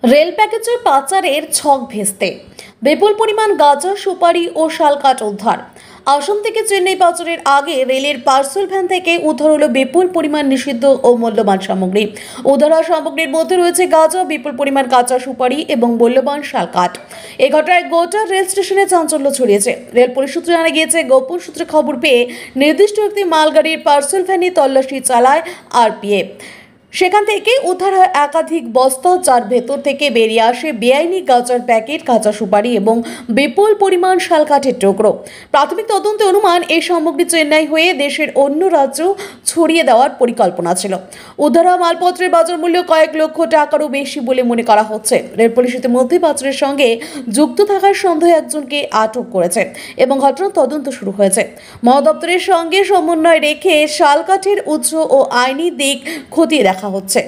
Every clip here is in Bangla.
রেল প্যাকেজের পাচারের ছক ভেস্তে বিপুল পরিমাণ গাঁজা, সুপারি ও শালকাঠ উদ্ধার। আসাম থেকে চেন্নাই পাচারের আগে রেলের পার্সেল ভ্যান থেকে উদ্ধার হলো বিপুল পরিমাণ নিষিদ্ধ ও মূল্যবান সামগ্রী। উদ্ধার সামগ্রীর মধ্যে রয়েছে গাঁজা, বিপুল পরিমাণ কাঁচা সুপারি এবং মূল্যবান শালকাঠ। এই ঘটনায় গোটা রেল স্টেশনে চাঞ্চল্য ছড়িয়েছে। রেল পুলিশ সূত্রে জানা গিয়েছে, গোপন সূত্রে খবর পেয়ে নির্দিষ্ট একটি মালগাড়ির পার্সেল ভ্যানে তল্লাশি চালায় আরপিএফ। সেখান থেকে উদ্ধার হয় একাধিক বস্তা, যার ভেতর থেকে বেরিয়ে আসে বেআইনি গাঁজার প্যাকেট, কাঁচা সুপারি এবং বিপুল পরিমাণ শালকাঠের টুকরো। প্রাথমিক তদন্তে অনুমান এই সামগ্রী চেন্নাই হয়ে দেশের অন্য রাজ্য ছড়িয়ে দেওয়ার পরিকল্পনা ছিল। উদ্ধার হওয়া মালপত্রের বাজার মূল্য কয়েক লক্ষ টাকারও বেশি বলে মনে করা হচ্ছে। রেল পুলিশ ইতিমধ্যে পাচারের সঙ্গে যুক্ত থাকার সন্দেহে একজনকে আটক করেছে এবং ঘটনার তদন্ত শুরু হয়েছে। মহাদপ্তরের সঙ্গে সমন্বয় রেখে শালকাঠের উৎস ও আইনি দিক খতিয়ে দেখা হচ্ছে।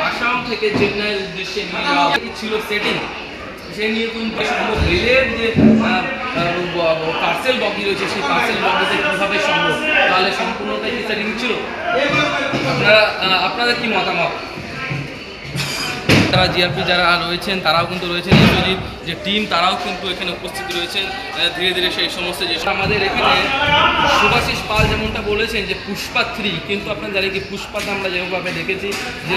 আসাম থেকে চেন্নাইয়ের উদ্দেশ্যে ছিল সেটিং, সে নিয়ে কিন্তু রেলের যে পার্সেল বগি রয়েছে, সেই পার্সেল বগিতে কীভাবে সম্ভব, তাহলে সম্পূর্ণটাই কি সেটিং ছিল? আপনাদের কি মতামত? তারা জিআরপি যারা রয়েছেন তারাও কিন্তু রয়েছেন, এসওজির যে টিম তারাও কিন্তু এখানে উপস্থিত রয়েছেন। ধীরে ধীরে সেই সমস্ত যে আমাদের এখানে শুভাশিস পাল যেমনটা বলেছেন যে পুষ্পা 3, কিন্তু আপনারা জানেন কি পুষ্পাতে আমরা যেভাবে দেখেছি যে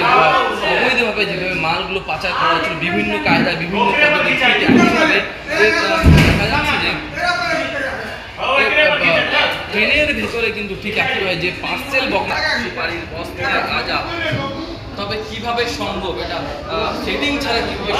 অবৈধভাবে যেভাবে মালগুলো পাচার করা হচ্ছিল বিভিন্ন কায়দায়, বিভিন্ন পদ্ধতি, দেখা যাচ্ছে যে ট্রেনের ভেতরে কিন্তু ঠিক একইভাবে যে পার্সেল বক্স, সুপারির বস্তা, গাঁজা, তবে কিভাবে সম্ভব এটা সেটিং ছাড়া কিভাবে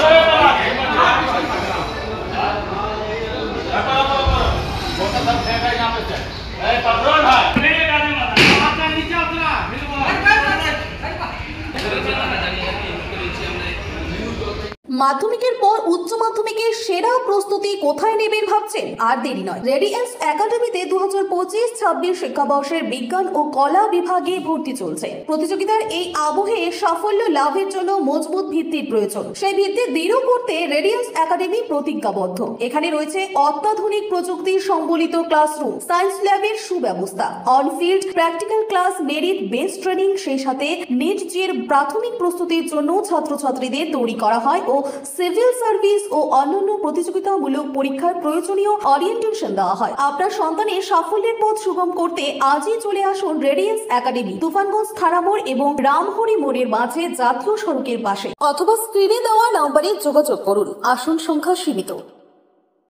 মাধ্যমিকের পর উচ্চ মাধ্যমিকের সেরা প্রস্তুতি কোথায় নেবেন ভাবছেন? আর দেরি নয়, রেডিয়েন্স একাডেমিতে 2025-26 শিক্ষাবর্ষের বিজ্ঞান ও কলা বিভাগে ভর্তি চলছে। প্রতিযোগিতার এই আবহে সাফল্য লাভের জন্য মজবুত ভিত্তির প্রয়োজন। সেই ভিত্তি দৃঢ় করতে রেডিয়েন্স একাডেমি প্রতিজ্ঞাবদ্ধ। এখানে রয়েছে অত্যাধুনিক প্রযুক্তি সম্বলিত ক্লাসরুম, সায়েন্স ল্যাবের সুব্যবস্থা, on-field practical class, merit based training, সেই সাথে নেট জির প্রাথমিক প্রস্তুতির জন্য ছাত্রছাত্রীদের তৈরি করা হয় ও সিভিল সার্ভিস ও অন্যান্য প্রতিযোগিতামূলক পরীক্ষার প্রয়োজনীয় অরিয়েন্টেশন দেওয়া হয়। আপনার সন্তানের সাফল্যের পথ সুগম করতে আজই চলে আসুন রেডিয়েন্স একাডেমি, তুফানগঞ্জ থানামোড় এবং রামহরি মোড়ের মাঝে জাতীয় সড়কের পাশে, অথবা স্ক্রিনে দেওয়া নম্বরে যোগাযোগ করুন। আসন সংখ্যা সীমিত।